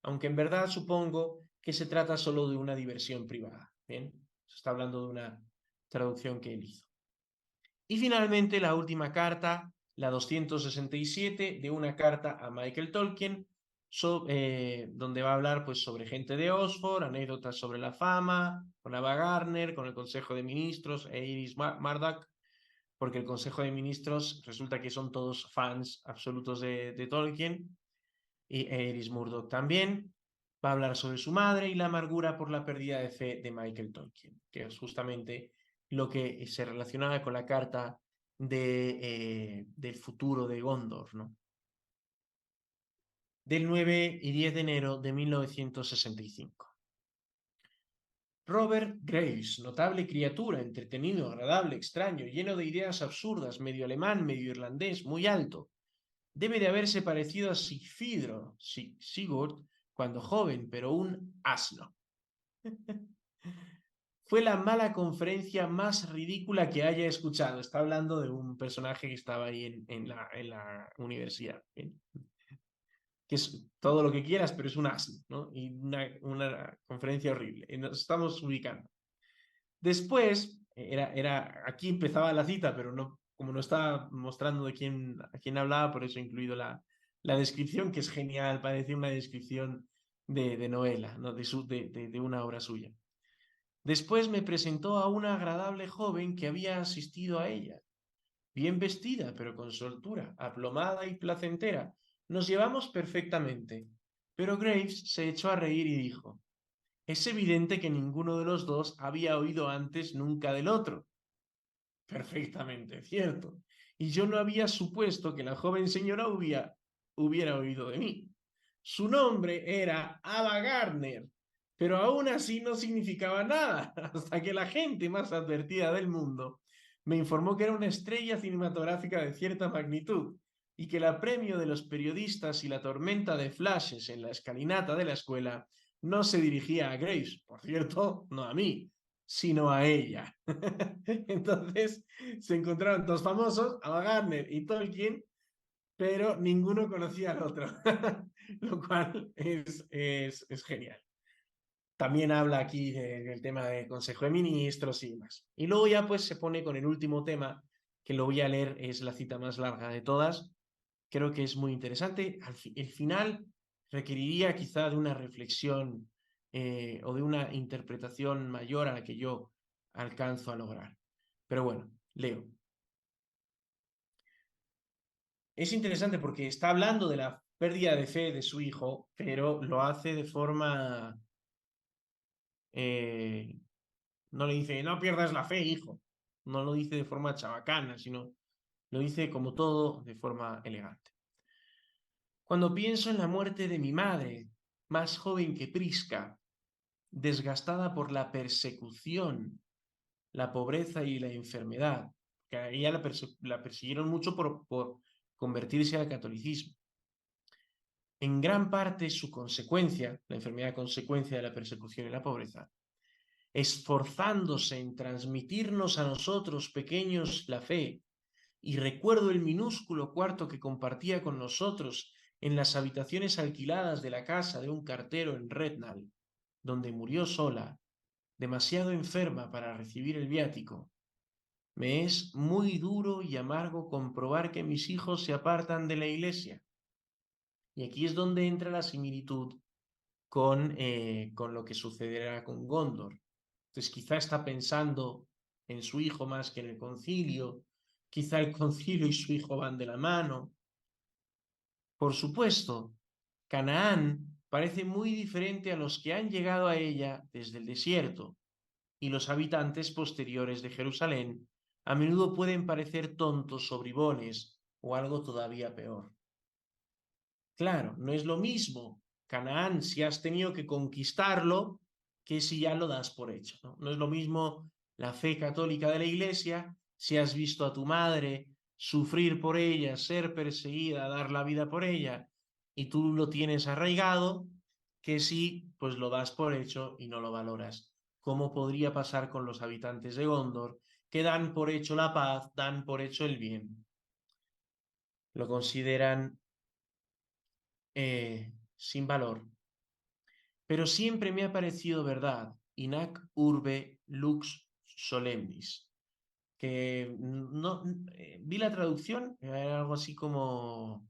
aunque en verdad supongo que se trata solo de una diversión privada. ¿Bien? Se está hablando de una traducción que él hizo. Y finalmente la última carta, la 267, de una carta a Michael Tolkien, donde va a hablar pues, sobre gente de Oxford, anécdotas sobre la fama, con Ava Gardner, con el Consejo de Ministros e Iris Murdoch, porque el Consejo de Ministros resulta que son todos fans absolutos de Tolkien, y Iris Murdoch también. Va a hablar sobre su madre y la amargura por la pérdida de fe de Michael Tolkien, que es justamente lo que se relacionaba con la carta del futuro de Gondor, ¿no? Del 9 y 10 de enero de 1965. Robert Graves, notable criatura, entretenido, agradable, extraño, lleno de ideas absurdas, medio alemán, medio irlandés, muy alto. Debe de haberse parecido a Sigurd, cuando joven, pero un asno. Fue la mala conferencia más ridícula que haya escuchado. Está hablando de un personaje que estaba ahí en la universidad. ¿Bien? Que es todo lo que quieras, pero es un asno, ¿no? Y una conferencia horrible. Y nos estamos ubicando. Después, aquí empezaba la cita, pero no, como no estaba mostrando a quién hablaba, por eso he incluido la descripción, que es genial, parece una descripción de novela, ¿no? de una obra suya. Después me presentó a una agradable joven que había asistido a ella, bien vestida, pero con soltura, aplomada y placentera. Nos llevamos perfectamente, pero Graves se echó a reír y dijo: es evidente que ninguno de los dos había oído antes nunca del otro. Perfectamente cierto. Y yo no había supuesto que la joven señora hubiera oído de mí. Su nombre era Ava Gardner, pero aún así no significaba nada, hasta que la gente más advertida del mundo me informó que era una estrella cinematográfica de cierta magnitud. y que el apremio de los periodistas y la tormenta de flashes en la escalinata de la escuela no se dirigía a Graves, por cierto, no a mí, sino a ella. Entonces se encontraron dos famosos, Ava Gardner y Tolkien, pero ninguno conocía al otro, lo cual es genial. También habla aquí del tema del Consejo de Ministros y demás. Y luego ya pues se pone con el último tema, que lo voy a leer, es la cita más larga de todas. Creo que es muy interesante. El final requeriría quizá de una reflexión o de una interpretación mayor a la que yo alcanzo a lograr. Pero bueno, leo. Es interesante porque está hablando de la pérdida de fe de su hijo, pero lo hace de forma... no le dice, no pierdas la fe, hijo. No lo dice de forma chabacana, sino lo dice como todo de forma elegante. Cuando pienso en la muerte de mi madre, más joven que Prisca, desgastada por la persecución, la pobreza y la enfermedad, que a ella la persiguieron mucho por convertirse al catolicismo. En gran parte su consecuencia, la enfermedad consecuencia de la persecución y la pobreza, esforzándose en transmitirnos a nosotros pequeños la fe, y recuerdo el minúsculo cuarto que compartía con nosotros en las habitaciones alquiladas de la casa de un cartero en Rednal, donde murió sola, demasiado enferma para recibir el viático. Me es muy duro y amargo comprobar que mis hijos se apartan de la iglesia. Y aquí es donde entra la similitud con lo que sucederá con Gondor. Entonces quizá está pensando en su hijo más que en el concilio, quizá el concilio y su hijo van de la mano. Por supuesto, Canaán parece muy diferente a los que han llegado a ella desde el desierto, y los habitantes posteriores de Jerusalén a menudo pueden parecer tontos o bribones o algo todavía peor. Claro, no es lo mismo Canaán si has tenido que conquistarlo que si ya lo das por hecho, ¿no? No es lo mismo la fe católica de la Iglesia si has visto a tu madre sufrir por ella, ser perseguida, dar la vida por ella y tú lo tienes arraigado, que si pues lo das por hecho y no lo valoras. ¿Cómo podría pasar con los habitantes de Gondor que dan por hecho la paz, dan por hecho el bien? Lo consideran sin valor. Pero siempre me ha parecido verdad, inac urbe lux solemnis, que no, vi la traducción, era algo así como,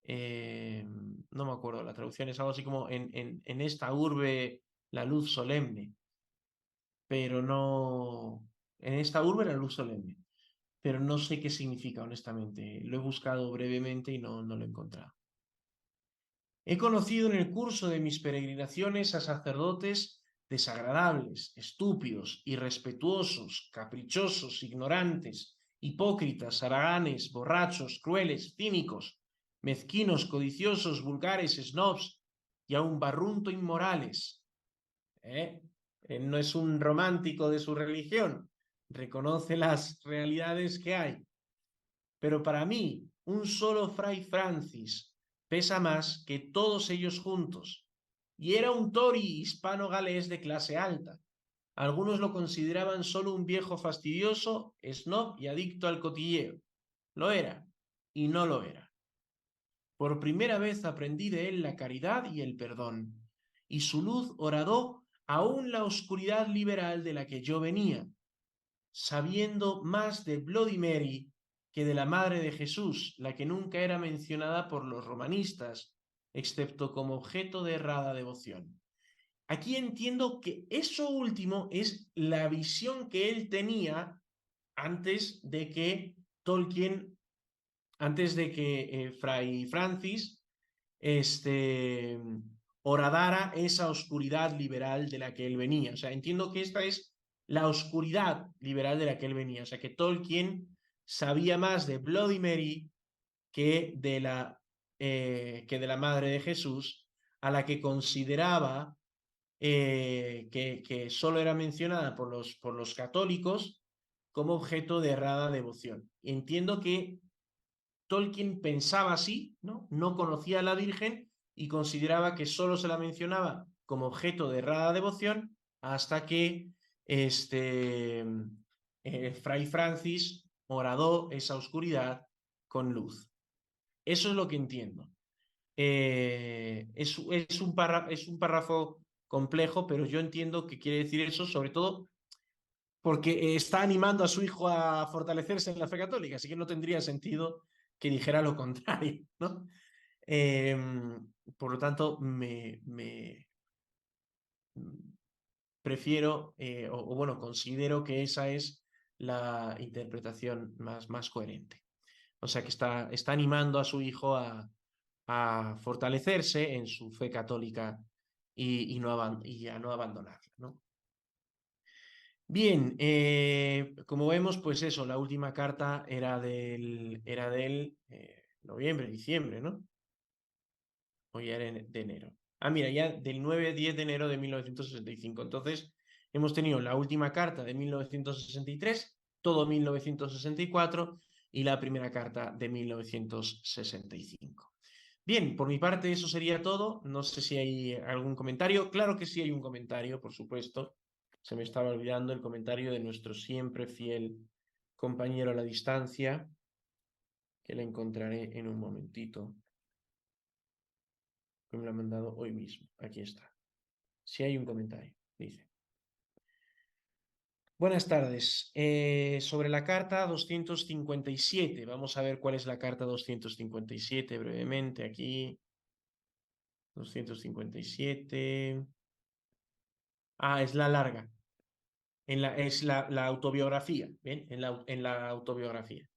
no me acuerdo, la traducción es algo así como en esta urbe la luz solemne, pero no, en esta urbe la luz solemne, pero no sé qué significa honestamente, lo he buscado brevemente y no lo he encontrado. He conocido en el curso de mis peregrinaciones a sacerdotes desagradables, estúpidos, irrespetuosos, caprichosos, ignorantes, hipócritas, haraganes, borrachos, crueles, cínicos, mezquinos, codiciosos, vulgares, snobs y aun barrunto inmorales. Él no es un romántico de su religión, reconoce las realidades que hay. Pero para mí, un solo fray Francis pesa más que todos ellos juntos, y era un Tory hispano-galés de clase alta. Algunos lo consideraban solo un viejo fastidioso, snob y adicto al cotilleo. Lo era, y no lo era. Por primera vez aprendí de él la caridad y el perdón, y su luz horadó aún la oscuridad liberal de la que yo venía, sabiendo más de Bloody Mary que de la Madre de Jesús, la que nunca era mencionada por los romanistas, excepto como objeto de errada devoción. Aquí entiendo que eso último es la visión que él tenía antes de que Tolkien, antes de que Fray Francis horadara esa oscuridad liberal de la que él venía. O sea, entiendo que esta es la oscuridad liberal de la que él venía. O sea, que Tolkien sabía más de Bloody Mary que de la Madre de Jesús, a la que consideraba que solo era mencionada por los católicos como objeto de errada devoción. Entiendo que Tolkien pensaba así, ¿no? No conocía a la Virgen y consideraba que solo se la mencionaba como objeto de errada devoción hasta que Fray Francis horadó esa oscuridad con luz. Eso es lo que entiendo. Es un párrafo complejo, pero yo entiendo que quiere decir eso, sobre todo porque está animando a su hijo a fortalecerse en la fe católica, así que no tendría sentido que dijera lo contrario, ¿no? Por lo tanto, prefiero, bueno, considero que esa es la interpretación más coherente. O sea, que está animando a su hijo a fortalecerse en su fe católica y a no abandonarla, ¿no? Bien, como vemos, pues eso, la última carta era del noviembre, diciembre, ¿no? Hoy era de enero. Ah, mira, ya del 9-10 de enero de 1965. Entonces, hemos tenido la última carta de 1963, todo 1964 y la primera carta de 1965. Bien, por mi parte eso sería todo. No sé si hay algún comentario. Claro que sí hay un comentario, por supuesto. Se me estaba olvidando el comentario de nuestro siempre fiel compañero a la distancia, que le encontraré en un momentito, que me lo ha mandado hoy mismo. Aquí está. Si hay un comentario, dice. Buenas tardes. Sobre la carta 257, vamos a ver cuál es la carta 257 brevemente aquí. 257. Ah, es la larga. Es la autobiografía, ¿bien? En la autobiografía.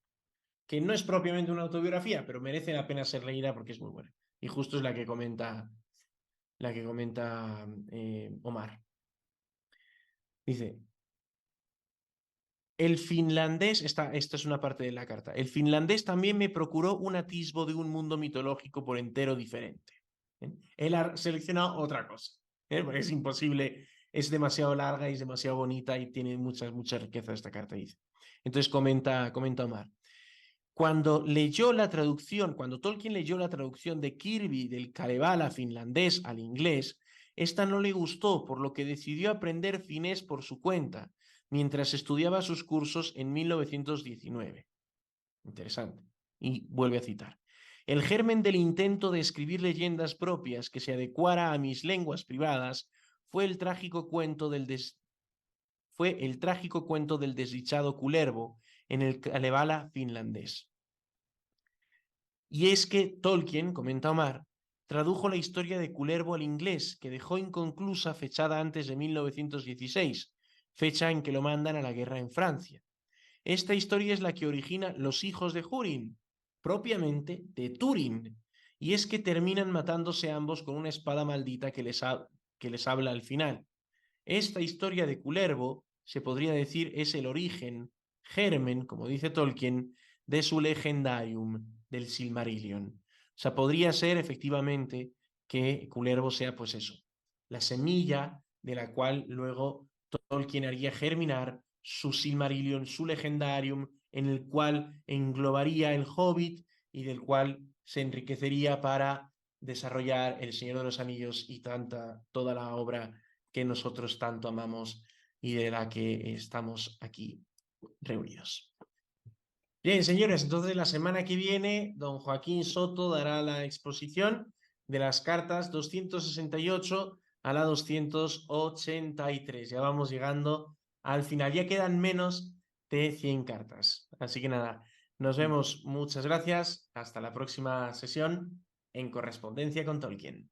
Que no es propiamente una autobiografía, pero merece la pena ser leída porque es muy buena. Y justo es la que comenta Omar. Dice, el finlandés, esta es una parte de la carta, el finlandés también me procuró un atisbo de un mundo mitológico por entero diferente. Él ha seleccionado otra cosa, porque es imposible, es demasiado larga y es demasiado bonita y tiene mucha riqueza esta carta, dice. Entonces comenta Omar. Cuando Tolkien leyó la traducción de Kirby del Kalevala finlandés al inglés, esta no le gustó, por lo que decidió aprender finés por su cuenta, mientras estudiaba sus cursos en 1919. Interesante. Y vuelve a citar. El germen del intento de escribir leyendas propias que se adecuara a mis lenguas privadas fue el trágico cuento del desdichado Kullervo en el Kalevala finlandés. Y es que Tolkien, comenta Omar, tradujo la historia de Kullervo al inglés, que dejó inconclusa fechada antes de 1916, fecha en que lo mandan a la guerra en Francia. Esta historia es la que origina Los hijos de Húrin, propiamente de Túrin, y es que terminan matándose ambos con una espada maldita que les habla al final. Esta historia de Kullervo, se podría decir, es el origen, germen, como dice Tolkien, de su legendarium, del Silmarillion. O sea, podría ser efectivamente que Kullervo sea, pues eso, la semilla de la cual luego Tolkien haría germinar su Silmarillion, su legendarium, en el cual englobaría el Hobbit y del cual se enriquecería para desarrollar El Señor de los Anillos y toda la obra que nosotros tanto amamos y de la que estamos aquí reunidos. Bien, señores, entonces la semana que viene don Joaquín Soto dará la exposición de las cartas 268 a la 283. Ya vamos llegando al final, ya quedan menos de 100 cartas. Así que nada, nos vemos, muchas gracias, hasta la próxima sesión en Correspondencia con Tolkien.